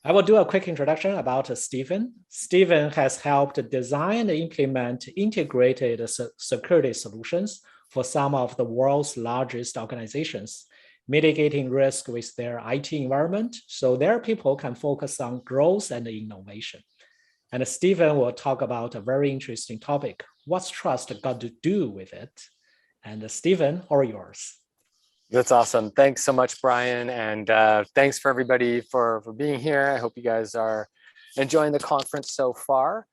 I will do a quick introduction about Stephen. Stephen has helped design and implement integrated security solutions for some of the world's largest organizations, mitigating risk with their IT environment so their people can focus on growth and innovation. And Stephen will talk about a very interesting topic. What's trust got to do with it? And Stephen, all yours. That's awesome. Thanks so much, Brian. And thanks for everybody for being here. I hope you guys are enjoying the conference so far.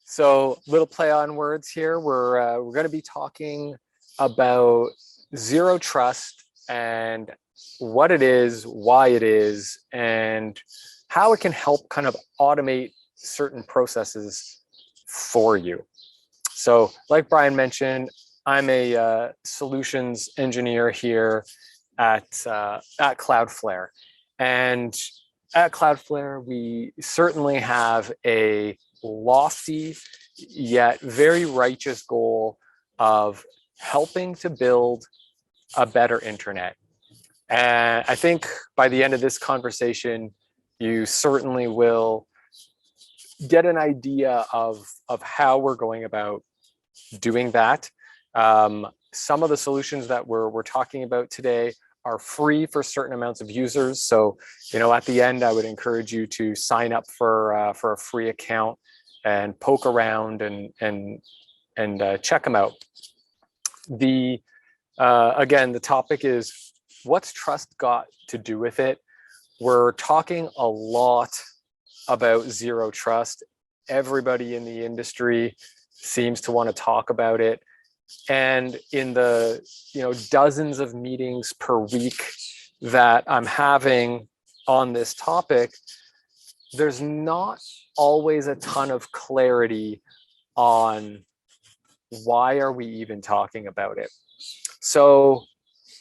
So little play on words here. We're going to be talking about zero trust and what it is, why it is, and how it can help kind of automate certain processes for you. So like Brian mentioned, I'm a solutions engineer here at Cloudflare. And at Cloudflare, we certainly have a lofty yet very righteous goal of helping to build a better internet. And I think by the end of this conversation, you certainly will get an idea of how we're going about doing that. Some of the solutions that we're talking about today are free for certain amounts of users. So, at the end, I would encourage you to sign up for a free account and poke around and check them out. Again, the topic is what's trust got to do with it? We're talking a lot about zero trust. Everybody in the industry seems to want to talk about it. And in the dozens of meetings per week that I'm having on this topic, there's not always a ton of clarity on why are we even talking about it. So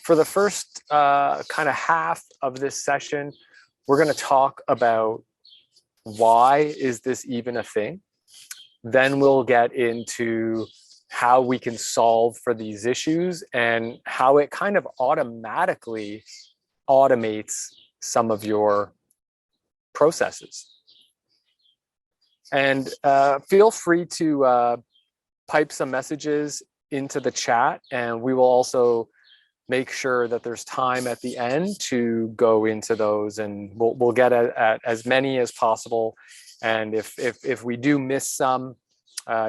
for the first kind of half of this session, we're going to talk about why is this even a thing? Then we'll get into how we can solve for these issues and how it kind of automatically automates some of your processes. And feel free to pipe some messages into the chat, and we will also make sure that there's time at the end to go into those, and we'll get at as many as possible. And if we do miss some,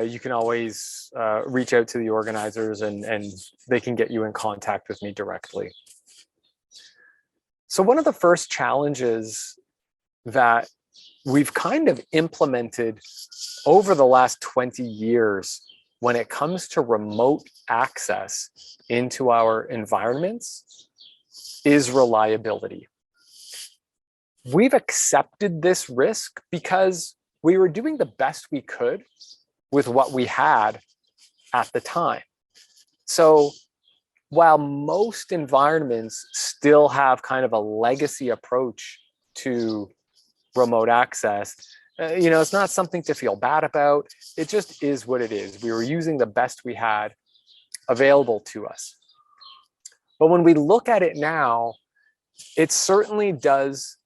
you can always reach out to the organizers and they can get you in contact with me directly. So one of the first challenges that we've kind of implemented over the last 20 years when it comes to remote access into our environments is reliability. We've accepted this risk because we were doing the best we could with what we had at the time. So while most environments still have kind of a legacy approach to remote access, it's not something to feel bad about. It just is what it is. We were using the best we had available to us. But when we look at it now, it certainly does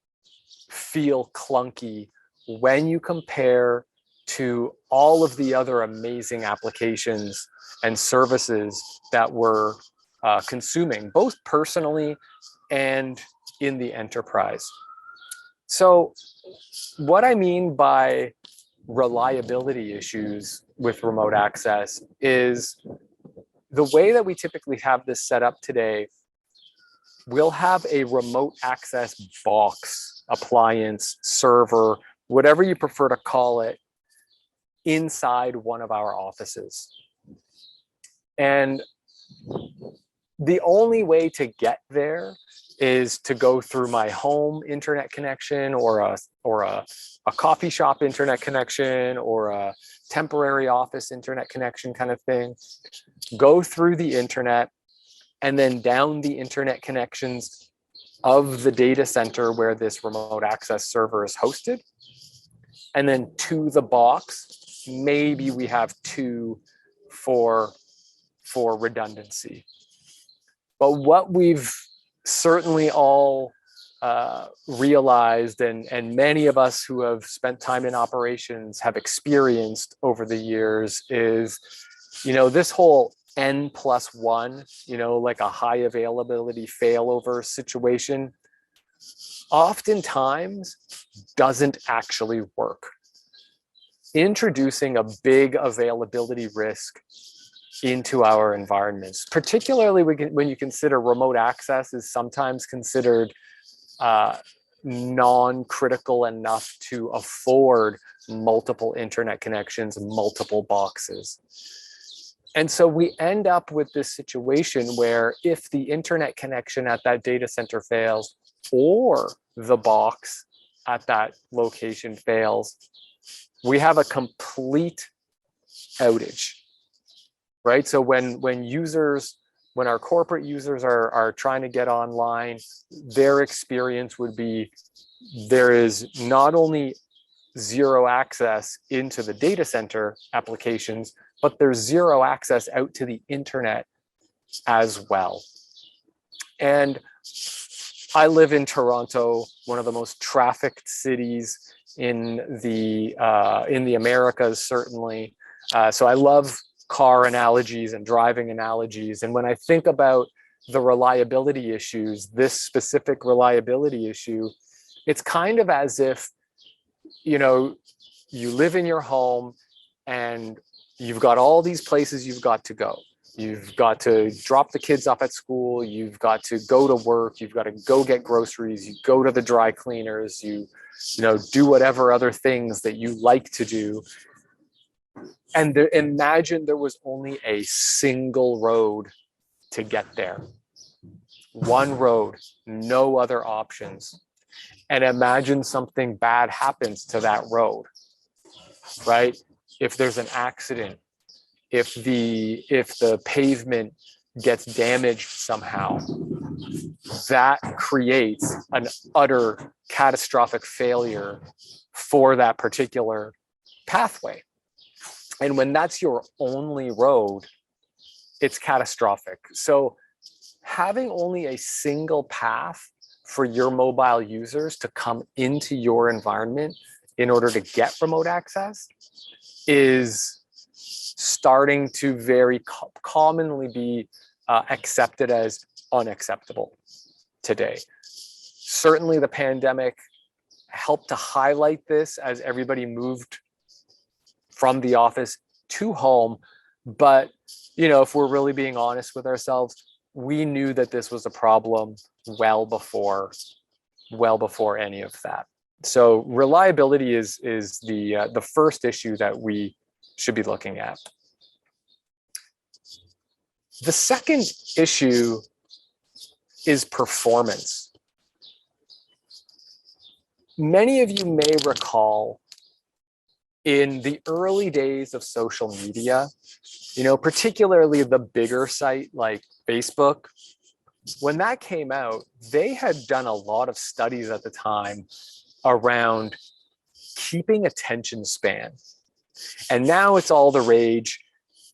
feel clunky when you compare to all of the other amazing applications and services that we're consuming, both personally and in the enterprise. So what I mean by reliability issues with remote access is the way that we typically have this set up today. We'll have a remote access box, appliance, server, whatever you prefer to call it, inside one of our offices. And the only way to get there is to go through my home internet connection or a coffee shop internet connection or a temporary office internet connection kind of thing. Go through the internet and then down the internet connections of the data center where this remote access server is hosted. And then to the box, maybe we have two for redundancy. But what we've certainly all realized, and many of us who have spent time in operations have experienced over the years is, this whole N+1, like a high availability failover situation, oftentimes doesn't actually work. Introducing a big availability risk into our environments, particularly when you consider remote access is sometimes considered non-critical enough to afford multiple internet connections, multiple boxes. And so we end up with this situation where if the internet connection at that data center fails, or the box at that location fails, we have a complete outage, right? So when our corporate users are trying to get online, their experience would be there is not only zero access into the data center applications, but there's zero access out to the internet as well. And I live in Toronto, one of the most trafficked cities in the Americas, certainly. So I love car analogies and driving analogies. And when I think about the reliability issues, this specific reliability issue, it's kind of as if, you live in your home and you've got all these places you've got to go. You've got to drop the kids off at school. You've got to go to work. You've got to go get groceries. You go to the dry cleaners. You do whatever other things that you like to do. And imagine there was only a single road to get there. One road, no other options. And imagine something bad happens to that road, right? If there's an accident, if the pavement gets damaged somehow, that creates an utter catastrophic failure for that particular pathway. And when that's your only road, it's catastrophic. So having only a single path for your mobile users to come into your environment in order to get remote access is starting to very commonly be accepted as unacceptable today. Certainly the pandemic helped to highlight this as everybody moved from the office to home. But, if we're really being honest with ourselves, we knew that this was a problem well before any of that. So reliability is the first issue that we should be looking at. The second issue is performance. Many of you may recall in the early days of social media, particularly the bigger site like Facebook, when that came out, they had done a lot of studies at the time around keeping attention span. And now it's all the rage.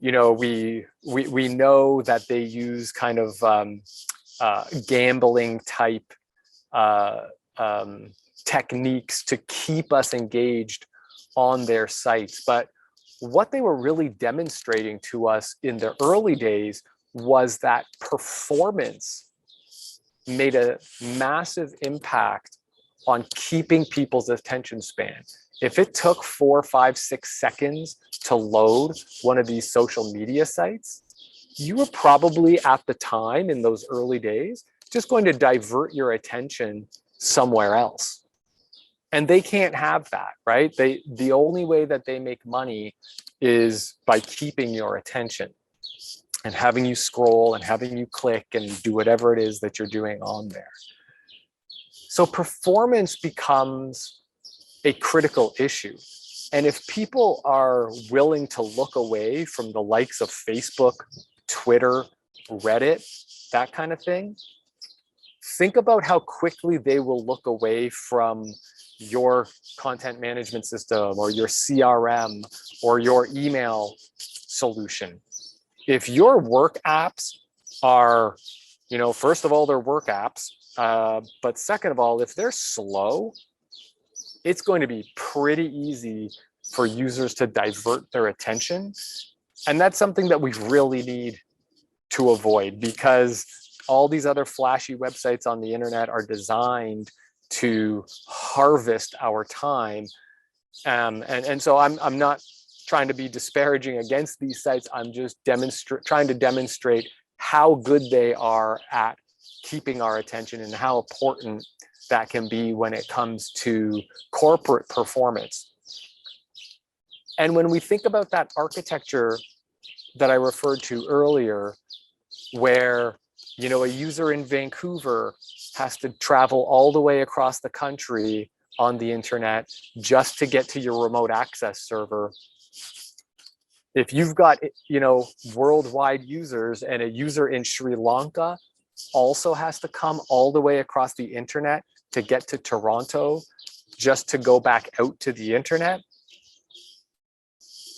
We know that they use kind of gambling type techniques to keep us engaged on their sites. But what they were really demonstrating to us in the early days was that performance made a massive impact on keeping people's attention span. If it took 4, 5, 6 seconds to load one of these social media sites, you were probably at the time in those early days just going to divert your attention somewhere else. And they can't have that, right? The only way that they make money is by keeping your attention and having you scroll and having you click and do whatever it is that you're doing on there. So performance becomes a critical issue. And if people are willing to look away from the likes of Facebook, Twitter, Reddit, that kind of thing, think about how quickly they will look away from your content management system or your CRM or your email solution. If your work apps are, first of all, they're work apps, But second of all, if they're slow, it's going to be pretty easy for users to divert their attention. And that's something that we really need to avoid, because all these other flashy websites on the internet are designed to harvest our time. And so I'm not trying to be disparaging against these sites. I'm just trying to demonstrate how good they are at keeping our attention and how important that can be when it comes to corporate performance. And when we think about that architecture that I referred to earlier, where a user in Vancouver has to travel all the way across the country on the internet just to get to your remote access server. If you've got worldwide users, and a user in Sri Lanka also has to come all the way across the internet to get to Toronto just to go back out to the internet,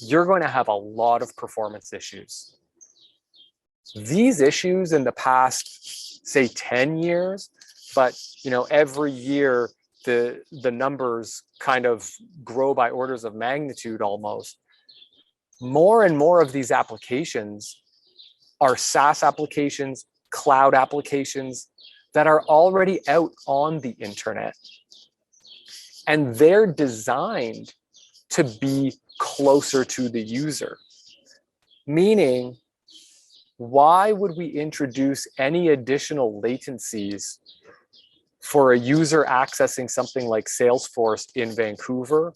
you're going to have a lot of performance issues. These issues in the past, say 10 years, but every year the numbers kind of grow by orders of magnitude almost. More and more of these applications are SaaS applications, cloud applications that are already out on the internet. And they're designed to be closer to the user. Meaning, why would we introduce any additional latencies for a user accessing something like Salesforce in Vancouver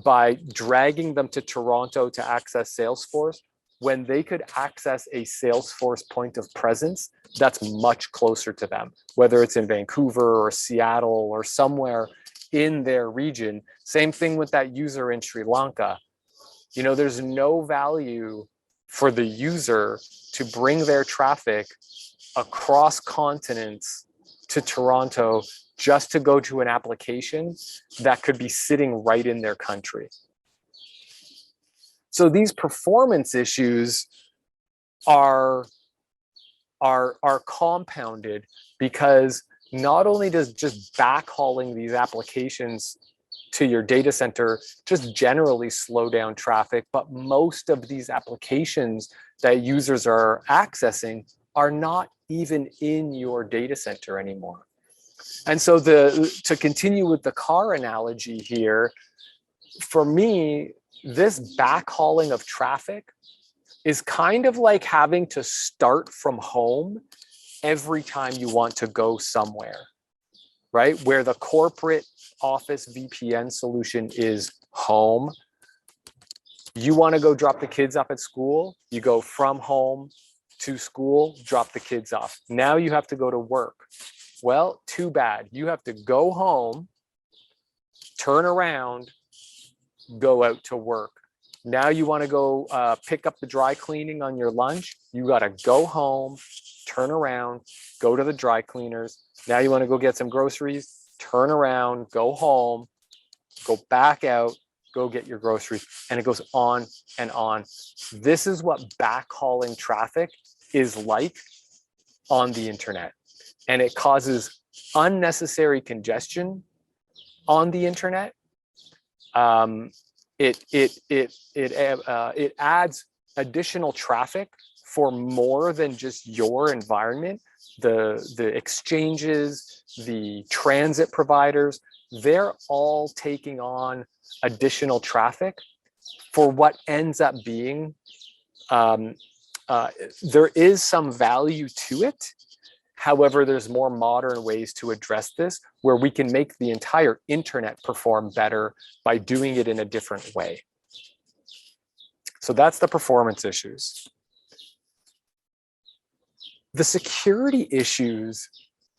by dragging them to Toronto to access Salesforce, when they could access a Salesforce point of presence that's much closer to them, whether it's in Vancouver or Seattle or somewhere in their region? Same thing with that user in Sri Lanka. There's no value for the user to bring their traffic across continents to Toronto just to go to an application that could be sitting right in their country. So these performance issues are compounded because not only does just backhauling these applications to your data center just generally slow down traffic, but most of these applications that users are accessing are not even in your data center anymore. And so to continue with the car analogy here, for me, this backhauling of traffic is kind of like having to start from home every time you want to go somewhere, right? Where the corporate office VPN solution is home. You want to go drop the kids off at school, you go from home to school, drop the kids off. Now you have to go to work. Well, too bad. You have to go home, turn around, go out to work. Now you want to go pick up the dry cleaning on your lunch. You got to go home, turn around, go to the dry cleaners. Now you want to go get some groceries, turn around, go home, go back out, go get your groceries. And it goes on and on. This is what backhauling traffic is like on the internet. And it causes unnecessary congestion on the internet. It adds additional traffic for more than just your environment. The exchanges, the transit providers, they're all taking on additional traffic for what ends up being, there is some value to it. However, there's more modern ways to address this where we can make the entire internet perform better by doing it in a different way. So that's the performance issues. The security issues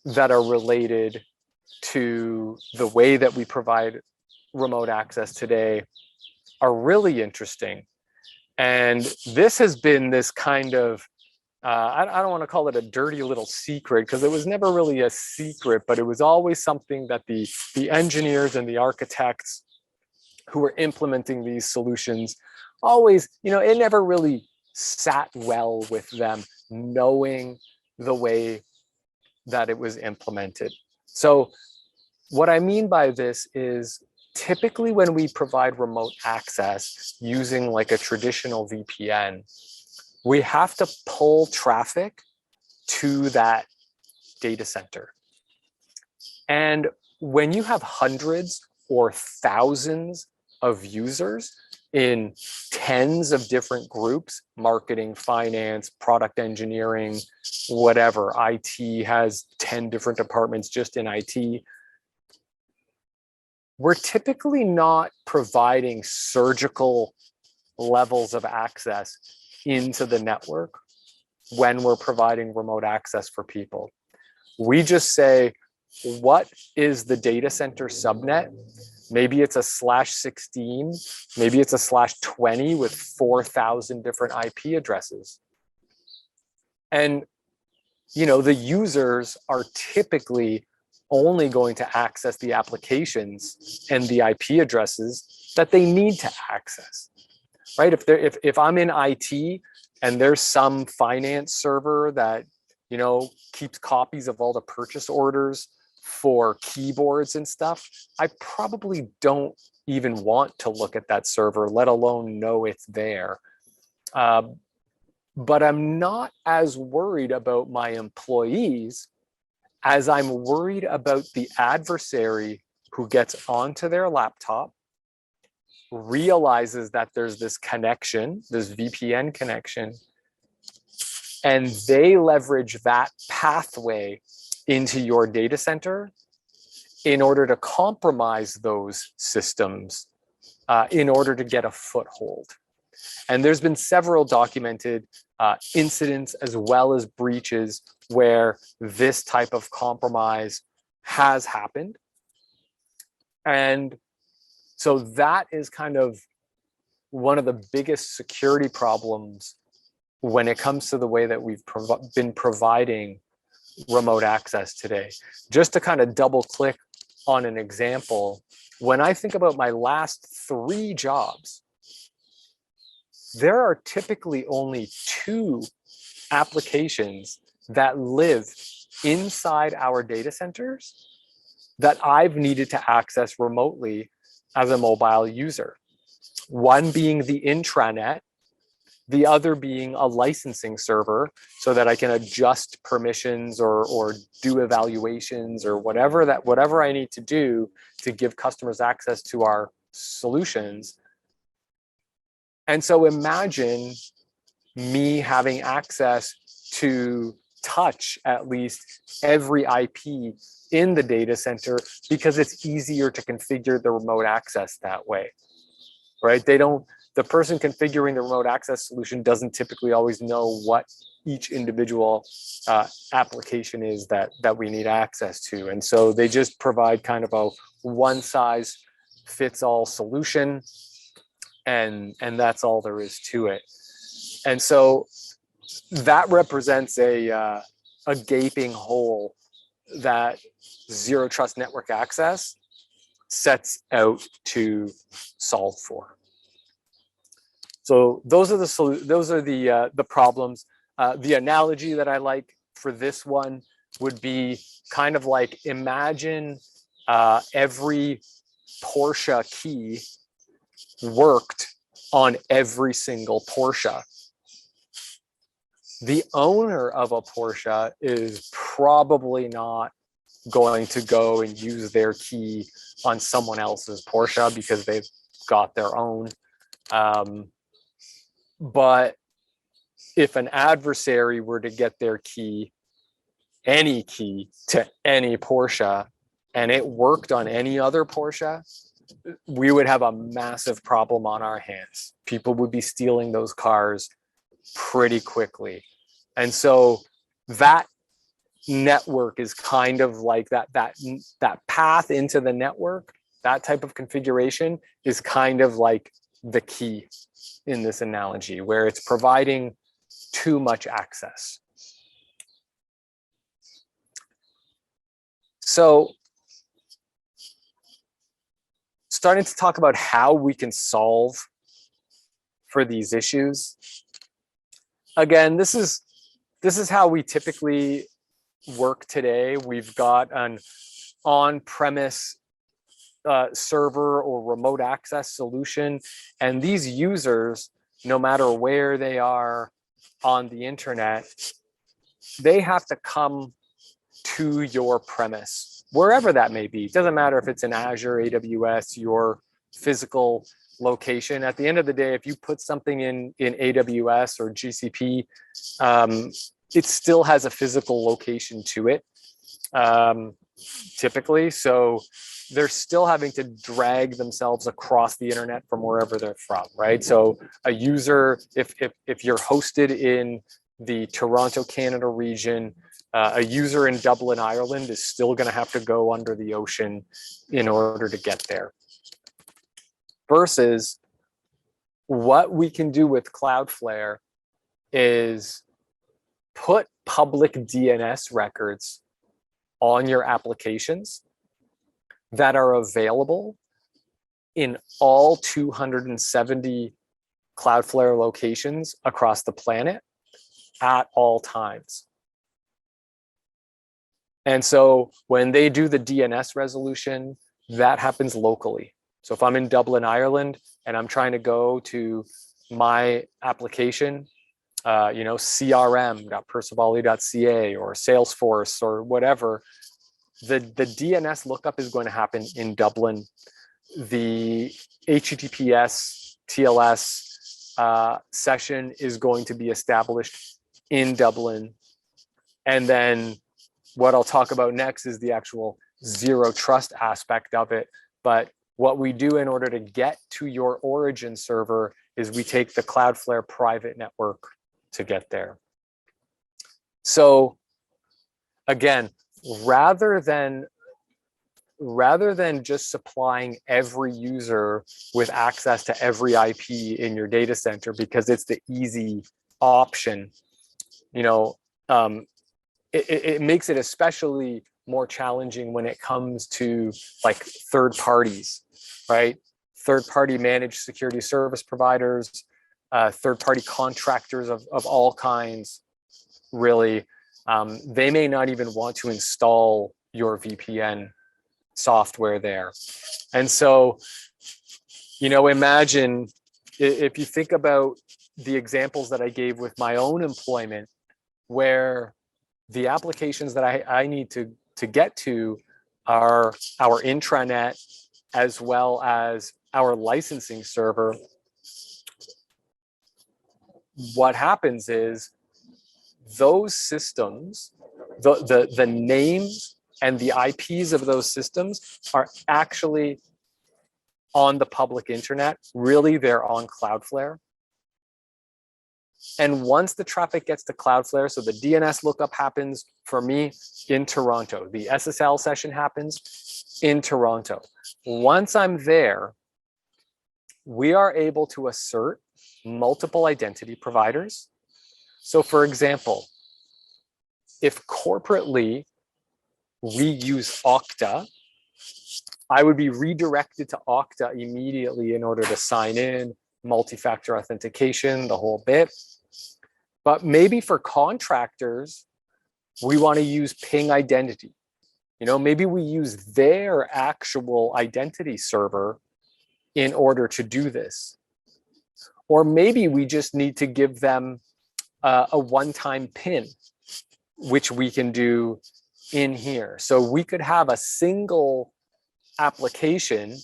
that are related to the way that we provide remote access today are really interesting. And this has been this kind of, I don't want to call it a dirty little secret because it was never really a secret, but it was always something that the engineers and the architects who were implementing these solutions always, it never really sat well with them knowing the way that it was implemented. So what I mean by this is typically when we provide remote access using like a traditional VPN, we have to pull traffic to that data center. And when you have hundreds or thousands of users in tens of different groups, marketing, finance, product engineering, whatever, IT has 10 different departments just in IT, we're typically not providing surgical levels of access into the network when we're providing remote access for people. We just say, what is the data center subnet? Maybe it's a /16, maybe it's a /20 with 4,000 different IP addresses. And, you know, the users are typically only going to access the applications and the IP addresses that they need to access, right? If I'm in IT and there's some finance server that, you know, keeps copies of all the purchase orders for keyboards and stuff, I probably don't even want to look at that server, let alone know it's there. But I'm not as worried about my employees as I'm worried about the adversary who gets onto their laptop, realizes that there's this connection, this VPN connection, and they leverage that pathway into your data center in order to compromise those systems, in order to get a foothold. And there's been several documented incidents as well as breaches where this type of compromise has happened. And so that is kind of one of the biggest security problems when it comes to the way that we've been providing remote access today. Just to kind of double click on an example, when I think about my last 3 jobs, there are typically only 2 applications that live inside our data centers that I've needed to access remotely as a mobile user. One being the intranet, the other being a licensing server so that I can adjust permissions or do evaluations or whatever I need to do to give customers access to our solutions. And so imagine me having access to touch at least every IP in the data center because it's easier to configure the remote access that way, right? The person configuring the remote access solution doesn't typically always know what each individual application is that we need access to. And so they just provide kind of a one size fits all solution. And that's all there is to it. And so that represents a gaping hole that Zero Trust Network Access sets out to solve for. So those are the problems. The analogy that I like for this one would be kind of like, imagine every Porsche key worked on every single Porsche. The owner of a Porsche is probably not going to go and use their key on someone else's Porsche because they've got their own. But if an adversary were to get their key, any key to any Porsche, and it worked on any other Porsche, we would have a massive problem on our hands. People would be stealing those cars pretty quickly. And so that network is kind of like that path into the network, that type of configuration is kind of like the key in this analogy, where it's providing too much access. So starting to talk about how we can solve for these issues. Again, this is how we typically work today. We've got an on-premise server or remote access solution. And these users, no matter where they are on the internet, they have to come to your premise, wherever that may be. It doesn't matter if it's in Azure, AWS, your physical location. At the end of the day, if you put something in AWS or GCP, it still has a physical location to it, typically. So they're still having to drag themselves across the internet from wherever they're from, right? So a user, if you're hosted in the Toronto, Canada region, a user in Dublin, Ireland is still going to have to go under the ocean in order to get there. Versus what we can do with Cloudflare is put public DNS records on your applications that are available in all 270 Cloudflare locations across the planet at all times. And so when they do the DNS resolution, that happens locally. So if I'm in Dublin, Ireland, and I'm trying to go to my application, CRM.perciballi.ca or Salesforce or whatever, the DNS lookup is going to happen in Dublin. The HTTPS TLS session is going to be established in Dublin. And then what I'll talk about next is the actual zero trust aspect of it. But what we do in order to get to your origin server is we take the Cloudflare private network to get there. So again, rather than just supplying every user with access to every IP in your data center because it's the easy option, it makes it especially more challenging when it comes to like third parties, right? Third-party managed security service providers, third-party contractors of all kinds, really. They may not even want to install your VPN software there. And so, imagine if you think about the examples that I gave with my own employment, where the applications that I need to get to are our intranet as well as our licensing server. What happens is those systems, the names and the IPs of those systems are actually on the public internet. Really, they're on Cloudflare. And once the traffic gets to Cloudflare, so the DNS lookup happens for me in Toronto, the SSL session happens in Toronto. Once I'm there, we are able to assert multiple identity providers. So for example, if corporately we use Okta, I would be redirected to Okta immediately in order to sign in, multi-factor authentication, the whole bit. But maybe for contractors, we want to use Ping Identity. Maybe we use their actual identity server in order to do this. Or maybe we just need to give them a one-time PIN, which we can do in here. So we could have a single application,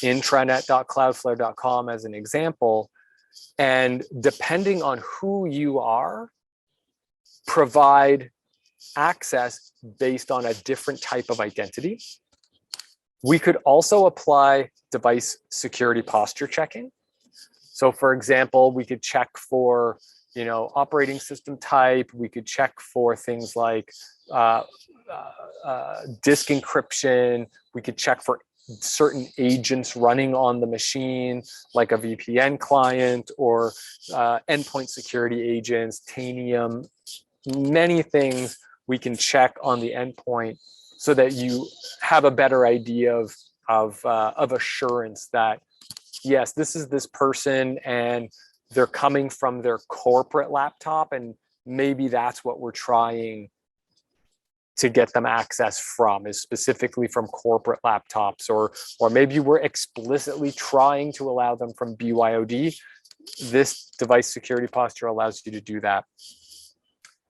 intranet.cloudflare.com as an example, and depending on who you are, provide access based on a different type of identity. We could also apply device security posture checking. So for example, we could check for, operating system type. We could check for things like disk encryption. We could check for certain agents running on the machine, like a VPN client or endpoint security agents, Tanium, many things we can check on the endpoint so that you have a better idea of assurance that, yes, this is this person and they're coming from their corporate laptop, and maybe that's what we're trying to get them access from is specifically from corporate laptops, or maybe we're explicitly trying to allow them from BYOD. This device security posture allows you to do that.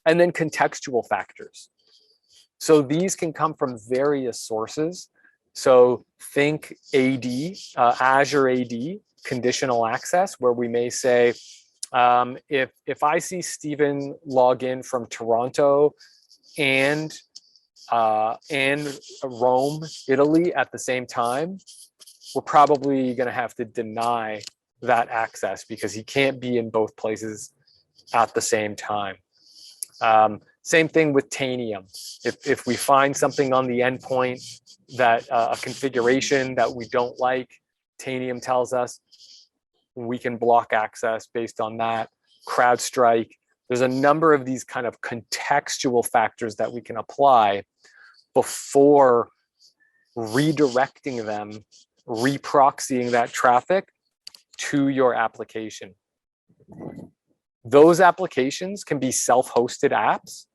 And then contextual factors. So these can come from various sources. So think AD, Azure AD, conditional access, where we may say, if I see Stephen log in from Toronto and Rome, Italy at the same time, we're probably going to have to deny that access because he can't be in both places at the same time. Same thing with Tanium. If we find something on the endpoint that a configuration that we don't like, Tanium tells us we can block access based on that. CrowdStrike. There's a number of these kind of contextual factors that we can apply before redirecting them, reproxying that traffic to your application. Those applications can be self-hosted apps.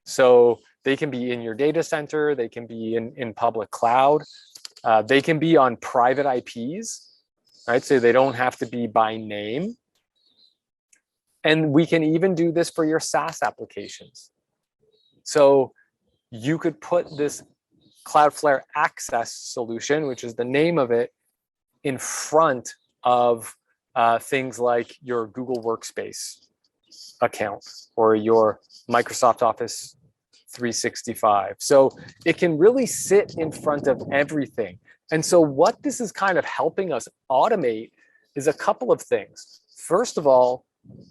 So they can be in your data center, they can be in public cloud, they can be on private IPs, right? So they don't have to be by name. And we can even do this for your SaaS applications. So you could put this Cloudflare Access solution, which is the name of it, in front of things like your Google Workspace account or your Microsoft Office 365. So it can really sit in front of everything. And so what this is kind of helping us automate is a couple of things. First of all,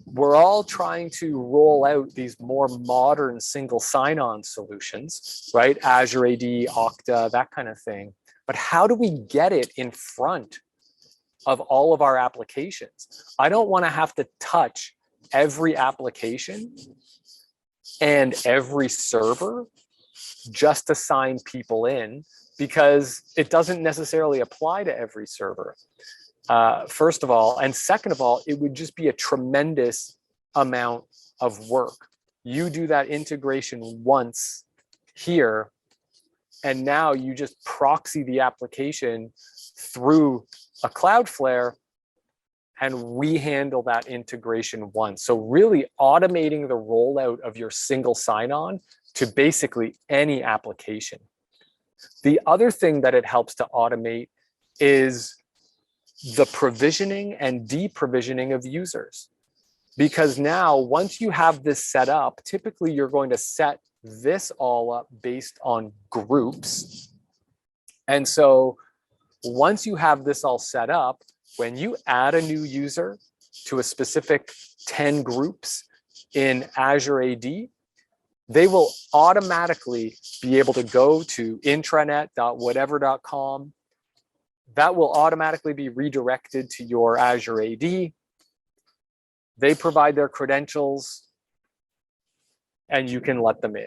we're all trying to roll out these more modern single sign-on solutions, right? Azure AD, Okta, that kind of thing. But how do we get it in front of all of our applications? I don't want to have to touch every application and every server just to sign people in, because it doesn't necessarily apply to every server. First of all, and second of all, it would just be a tremendous amount of work. You do that integration once here, and now you just proxy the application through a Cloudflare, and we handle that integration once. So really automating the rollout of your single sign-on to basically any application. The other thing that it helps to automate is the provisioning and deprovisioning of users. Because now, once you have this set up, typically you're going to set this all up based on groups. And so once you have this all set up, when you add a new user to a specific 10 groups in Azure AD, they will automatically be able to go to intranet.whatever.com. That will automatically be redirected to your Azure AD. They provide their credentials, and you can let them in,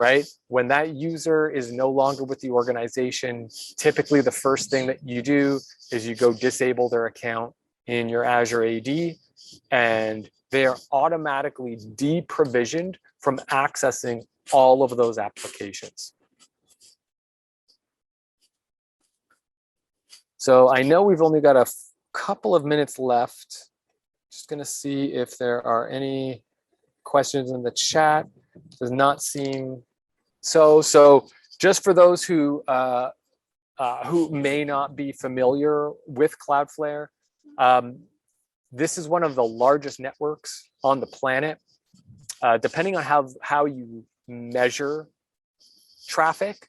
right? When that user is no longer with the organization, typically the first thing that you do is you go disable their account in your Azure AD, and they are automatically deprovisioned from accessing all of those applications. So I know we've only got a couple of minutes left. Just going to see if there are any questions in the chat. Does not seem so. So just for those who may not be familiar with Cloudflare, this is one of the largest networks on the planet. Depending on how you measure traffic,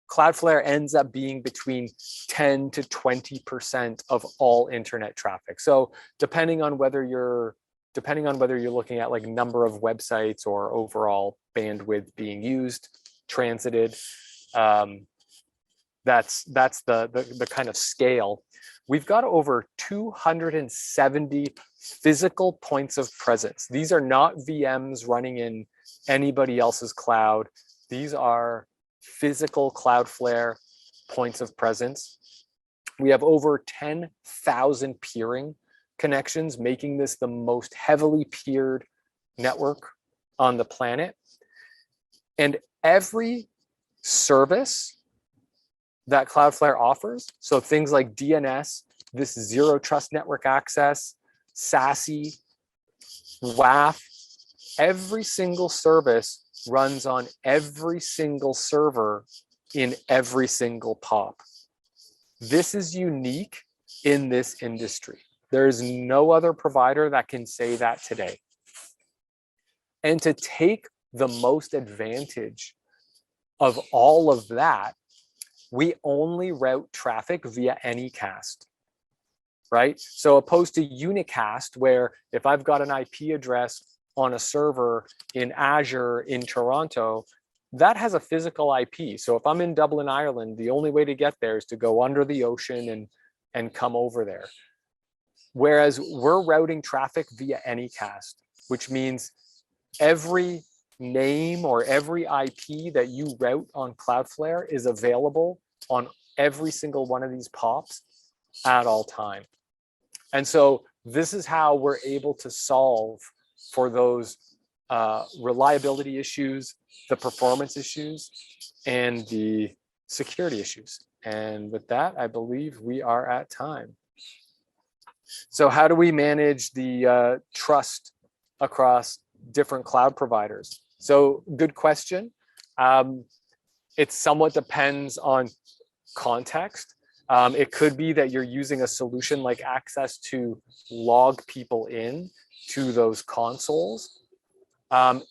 Cloudflare ends up being between 10 to 20% of all internet traffic. So depending on whether you're looking at like number of websites or overall bandwidth being used, transited, that's the kind of scale. We've got over 270 physical points of presence. These are not VMs running in anybody else's cloud. These are physical Cloudflare points of presence. We have over 10,000 peering connections, making this the most heavily peered network on the planet. And every service that Cloudflare offers, so things like DNS, this zero trust network access, SASE, WAF, every single service runs on every single server in every single POP. This is unique in this industry. There is no other provider that can say that today. And to take the most advantage of all of that, we only route traffic via Anycast, right? So opposed to Unicast, where if I've got an IP address on a server in Azure in Toronto, that has a physical IP. So if I'm in Dublin, Ireland, the only way to get there is to go under the ocean and come over there. Whereas we're routing traffic via Anycast, which means every name or every IP that you route on Cloudflare is available on every single one of these POPs at all time. And so this is how we're able to solve for those reliability issues, the performance issues, and the security issues. And with that, I believe we are at time. So how do we manage the trust across different cloud providers? So good question. It somewhat depends on context. It could be that you're using a solution like Access to log people in to those consoles.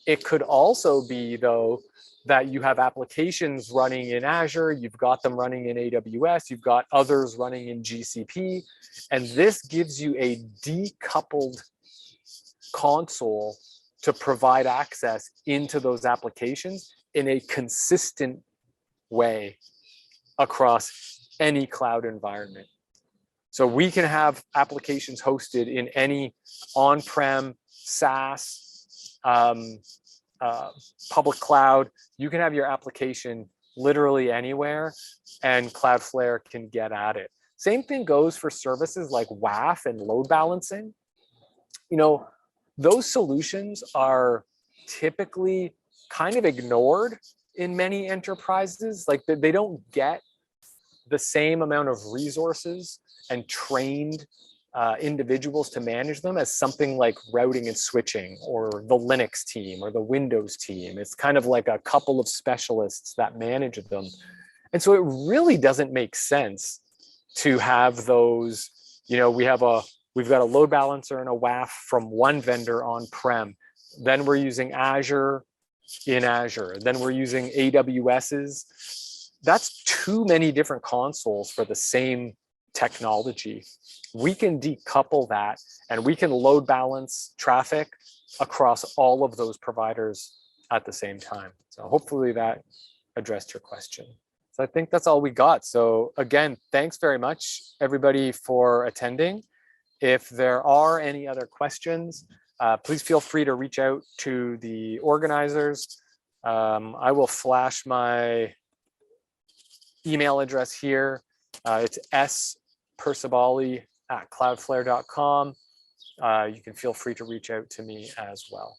It could also be, though, that you have applications running in Azure, you've got them running in AWS, you've got others running in GCP, and this gives you a decoupled console to provide access into those applications in a consistent way across any cloud environment. So we can have applications hosted in any on-prem, SaaS, public cloud. You can have your application literally anywhere, and Cloudflare can get at it. Same thing goes for services like WAF and load balancing. You know, those solutions are typically kind of ignored in many enterprises. Like they don't get the same amount of resources and trained individuals to manage them as something like routing and switching or the Linux team or the Windows team. It's kind of like a couple of specialists that manage them. And so it really doesn't make sense to have those, you know, we've got a load balancer and a WAF from one vendor on-prem. Then we're using Azure in Azure. Then we're using AWS's. That's too many different consoles for the same technology. We can decouple that and we can load balance traffic across all of those providers at the same time. So hopefully that addressed your question. So I think that's all we got. So again, thanks very much, everybody, for attending. If there are any other questions, please feel free to reach out to the organizers. I will flash my email address here. It's s.perciballi@cloudflare.com. You can feel free to reach out to me as well.